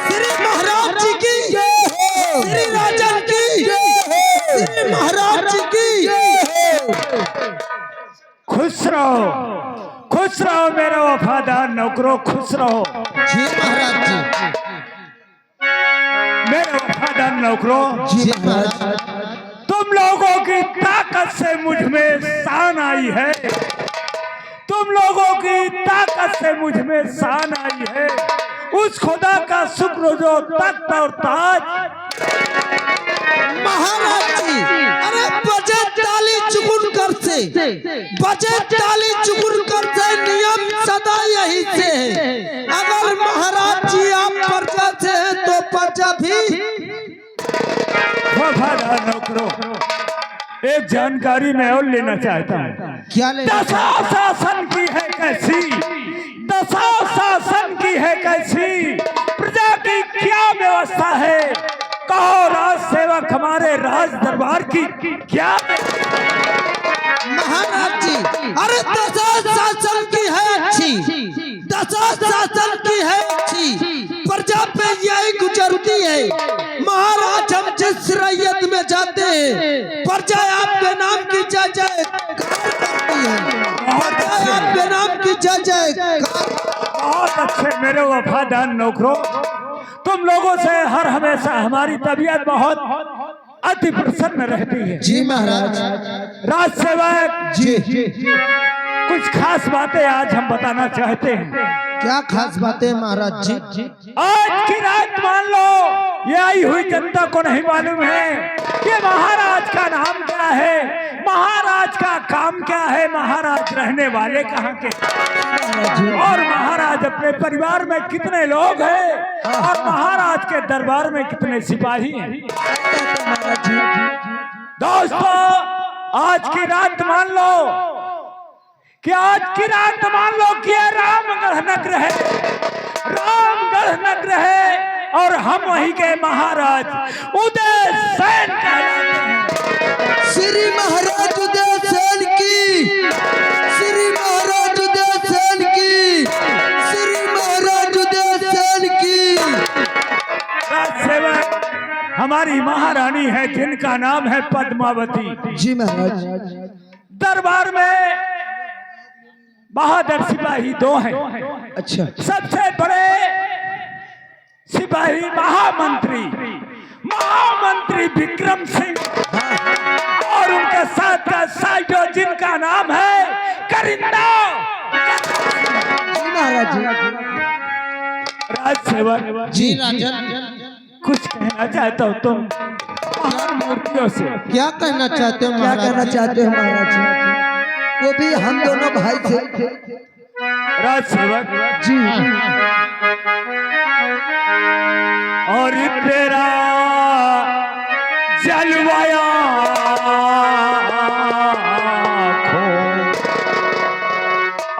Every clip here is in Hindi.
श्री महाराज जी की श्री राजन की श्री महाराज जी की। खुश रहो मेरे वफादार नौकरों, खुश रहो। जी महाराज जी। मेरे वफादार नौकरों, जी महाराज। तुम लोगों की ताकत से मुझ में शान आई है। तुम लोगों की ताकत से मुझ में शान आई है। उस खुदा का शुक्र जो तख्त और ताज। महाराज जी, अरे बजे ताली चुकुन कर से, बजे ताली चुकुन कर से नियम सदा यही से है। अगर महाराज जी आप प्रजा से हैं तो प्रजा भी। वफादार नौकरों, एक जानकारी मैं और लेना चाहता हूँ। क्या लेना? दशाशासन की है कैसी, दशाशासन की है कैसी, प्रजा की क्या व्यवस्था है। कहो राज सेवक हमारे राज दरबार की क्या। महाराज जी, अरे दशाशासन की है अच्छी, दशाशासन की है अच्छी, प्रजा पे यही गुजरती है। महाराज हम जिस रैयत में जाते हैं प्रजा आपके नाम की जय जयकार करती है, प्रजा आपके नाम की जय जयकार। बहुत अच्छे मेरे वफादार नौकरों, तुम लोगों से हर हमेशा हमारी तबीयत बहुत अति प्रसन्न रहती है। जी महाराज। राज सेवक जी, कुछ खास बातें आज हम बताना चाहते हैं। क्या खास बातें महाराज जी? आज की रात मान लो ये आई हुई जनता को नहीं मालूम है कि महाराज का नाम क्या है, महाराज का काम क्या है, महाराज रहने वाले कहाँ के, और महाराज अपने परिवार में कितने लोग हैं, और महाराज के दरबार में कितने सिपाही हैं। दोस्तों, आज की रात मान लो कि आज की रात मान लो कि रामगढ़ नगर है, रामगढ़ नगर है, और हम वहीं के महाराज उदय सेन कहलाते हैं। श्री महाराज उदय सेन की, श्री महाराज उदय सेन की, श्री महाराज उदय सेन की। राज सेवक हमारी महारानी है जिनका नाम है पद्मावती। जी महाराज। दरबार में बहादुर सिपाही दो हैं। अच्छा। सबसे बड़े सिपाही महामंत्री विक्रम सिंह, और उनके साथ का साइडो जिनका नाम है करिंदा। जी महाराज। राज सेवक जी राजन, कुछ कहना चाहता हूँ तुम मूर्तियों से। क्या कहना चाहते हो? क्या कहना चाहते हो महाराज जी? वो भी हम दोनों भाई थे। राज सेवक जी। और तेरा जलवाया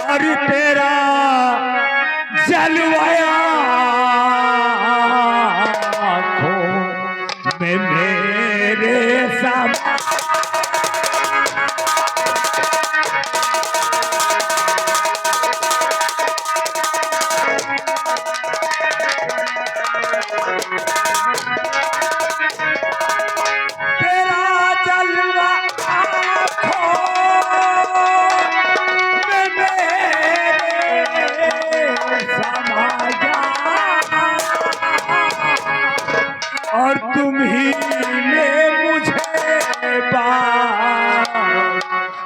और तेरा जलवाया में मेरे सामने और तुम ही ने मुझे पार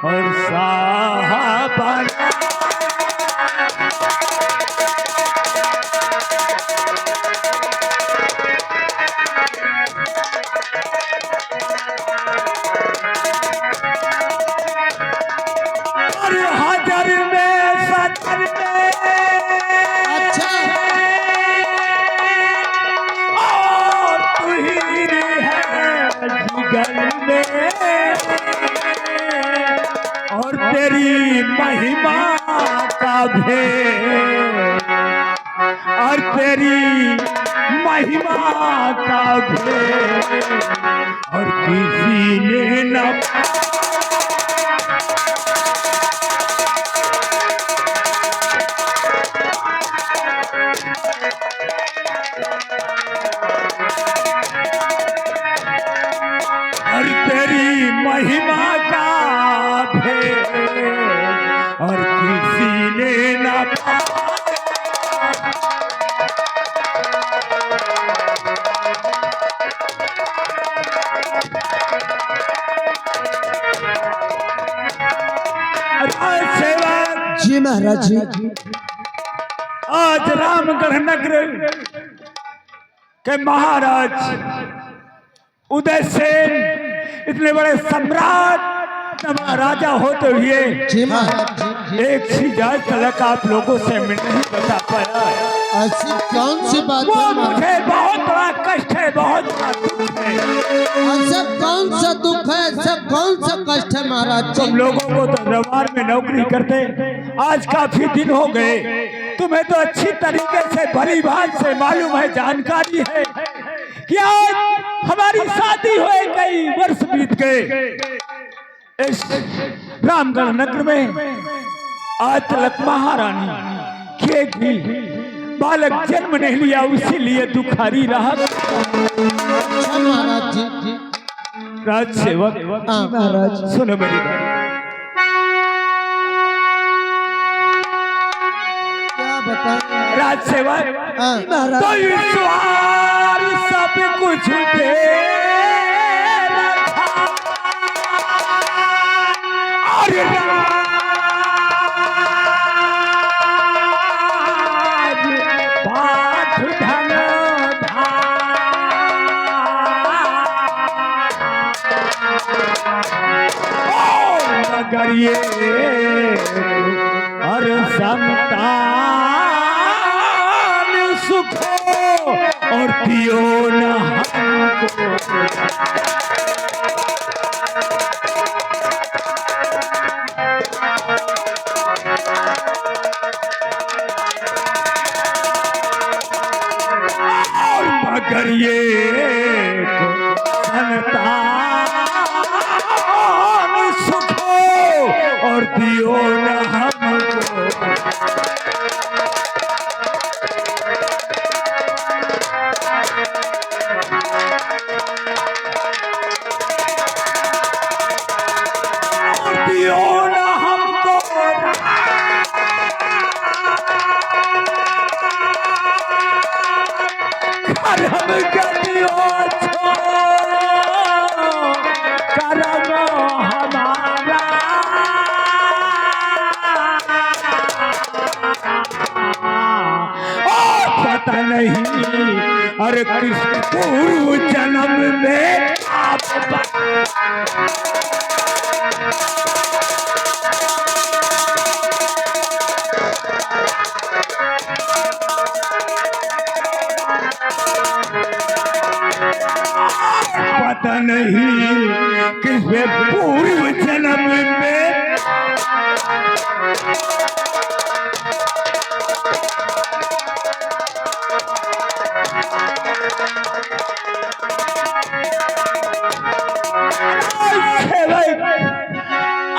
और साहबान। और हाजर में सतर में अच्छा। में और तेरी महिमा का भेद और तेरी महिमा का भेद और किसी ने न है और किसी ने ना जी महाराज जी। आज रामगढ़ नगर के महाराज उदय सेन इतने बड़े सम्राट राजा होते हुए जी महाराज जी। एक सी जात तलक आप लोगों से मैं नहीं बता पाया। ऐसी कौन सी बात वो है मुझे बहुत बड़ा कष्ट है, बहुत बड़ा दुख है। ऐसा कौन सा दुख है, ऐसा कौन सा कष्ट है महाराज जी? तुम लोगों को तो दरबार में नौकरी करते आज काफी दिन हो गए, तुम्हें तो अच्छी तरीके से भली भांति से मालूम है, जानकारी है कि आज हमारी शादी हुए कई वर्ष बीत गए। इस रामगढ़ नगर में आज तक महारानी के भी बालक जन्म नहीं लिया, उसी लिए दुखारी रहा। अच्छा महाराज जी। राज सेवक महाराज सुनो मेरी बात, क्या बताएं राज सेवक महाराज? तो ईश्वर सब कुछ दे रखा और राज पाठ धन मगर ये और संतान सुखो और दियो न हमको। और मगर ये संतान सुखो और दियो न हमको। और दियो न हमको करम गतियो छो करम हमारा पता नहीं अरे किस पूर्व जन्म में आप पता नहीं किस पूर्व जन्म में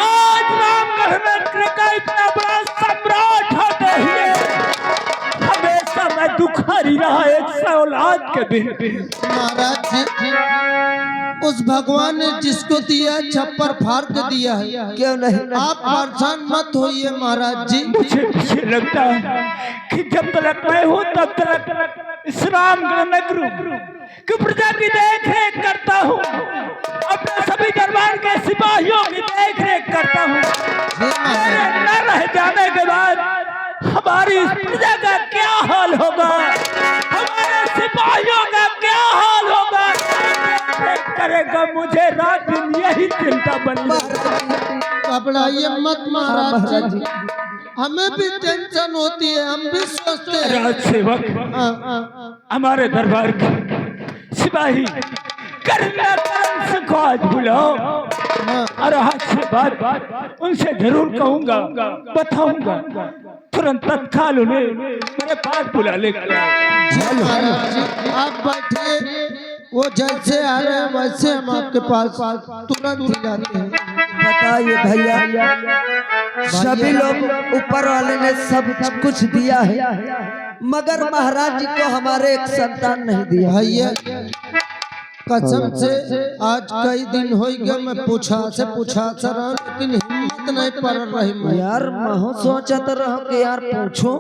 आज रामगढ़ में का इतना बड़ा सम्राट होते हुए हमेशा मैं दुखारी रहा एक औलाद के बिन। महाराज जी, उस भगवान ने जिसको दिया छप्पर फाड़ के दिया है, क्यों नहीं? आप परेशान मत होइए महाराज जी। मुझे लगता है कि जब तक मैं हूँ तब तक इस रामगढ़ नगर की प्रजा की देख रेख करता हूँ, अपने सभी दरबार के सिपाहियों की देख रेख करता हूँ। मेरे न रह जाने के बाद हमारी इस प्रजा का क्या हाल होगा, हमारे सिपाहियों का क्या हाल होगा, करेगा मुझे रात दिन यही चिंता बनी। घबराइए मत महाराज जी, हमें भी टेंशन होती है, हम भी सोचते हैं। राज सेवक हमारे दरबार के सिपाही करना को आज बुलाओ और आज से बात उनसे जरूर कहूंगा, बताऊंगा, तुरंत तत्काल उन्हें मेरे पास बुला लेगा। महाराज जी आप बैठिए, वो जैसे आ रहे हैं वैसे हम आपके पास तुरंत ही जाते हैं। बताइए भैया, सभी लोग ऊपर वाले ने सब कुछ दिया है, मगर महाराज जी को हमारे एक संतान नहीं दिया। भैया कसम से आज कई दिन हो गया मैं पूछा रहा लेकिन हिम्मत नहीं पड़ रही मैं। यार मैं सोचत रहो कि यार पूछो,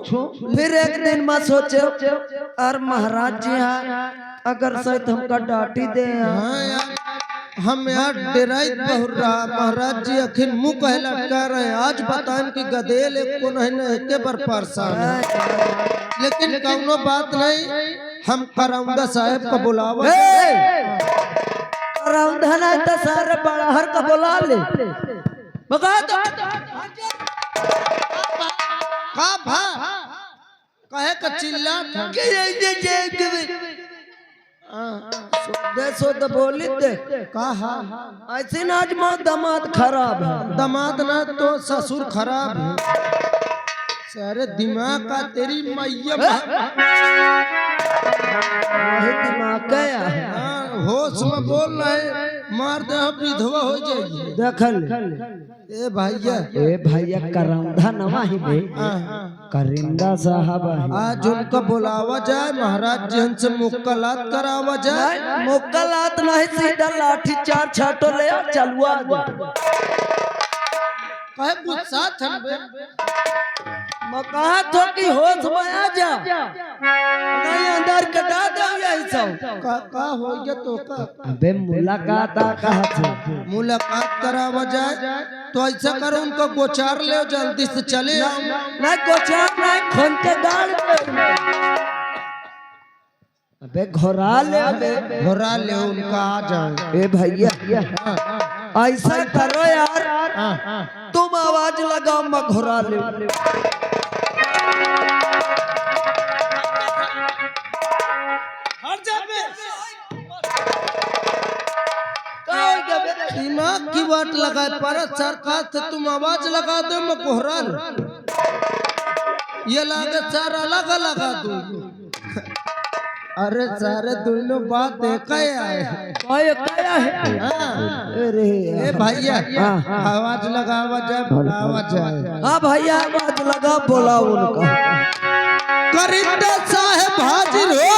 फिर एक दिन मैं सोचे यार महाराज जी अगर शायद हमका डांटी दे। हाँ यार हम यार डेराइट बहुत रहा, महाराज जी आखिर मुंह कह लटका रहे हैं। आज बताएं कि गदेल एक को नहीं के बार परेशान है, लेकिन कौनो बात नहीं, हम करौंदा साहब को बुलावा। करौंदा नहीं तो सारे बड़हर का बुला ले। बगा तो का भा कहे का चिल्ला था देखो तो बोली दे कहा ऐसे ना आज माँ दामाद खराब है। दामाद ना तो ससुर खराब है। सारे दिमाग का तेरी मैया वही दिमाग गया है। होश में बोल रहे मार दे विधवा हो जाएगी। देखल ए भैया करौंदा नवा ही बे करिंदा साहब है। आज उनका बुलावा जाए, महाराज जी हमसे मुक्कलात करावा जाए। मुक्कलात नहीं सीधा लाठी चार छाटो ले चलवा दे। कहे गुस्सा थन बे मैं कहा तो कि होश में आ जा, नहीं अंदर कटा दे यही सब। का हो गया तो का अबे मुलाकात कहा थे, मुलाकात करावा जाए तो ऐसा करो उनको गोचार ले जल्दी से चले आओ। नहीं गोचार नहीं खोलते गाड़ अबे घोरा ले उनका आ जाओ। ए भैया ऐसा करो यार, तुम आवाज लगाओ मैं घोरा ले। दिमाग की बात लगा पर सरकार से तुम आवाज लगा दो मैं कोहरा ये लागे चार अलग लगा दो। अरे सारे दोनों बात एक है। अरे ए भैया आवाज लगावा जाए बुलावा जाए। हाँ भैया आवाज लगा बोला उनका। करिंदा साहब हाजिर हो।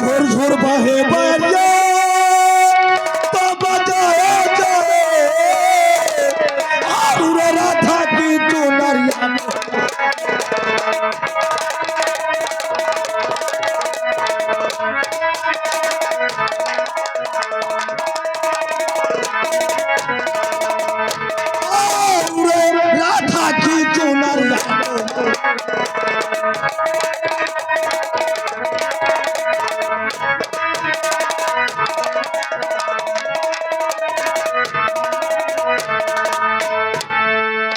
झोर झोर बहे बारिया तो बजाया जाए और राधा की चुनरिया राधा की चुनरिया।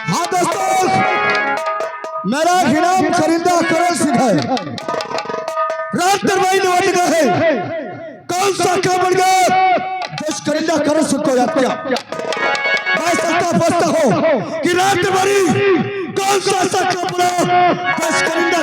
हाँ दोस्तों, मेरा नाम करिंदा करण सिंह है। रात दरबारी निवास का है। कौन सा क्या बन गया देश करिंदा करण सिंह को याद किया। मैं सकता फंसता हूँ कि रात दरबारी कौन सा क्या बना देश करिंदा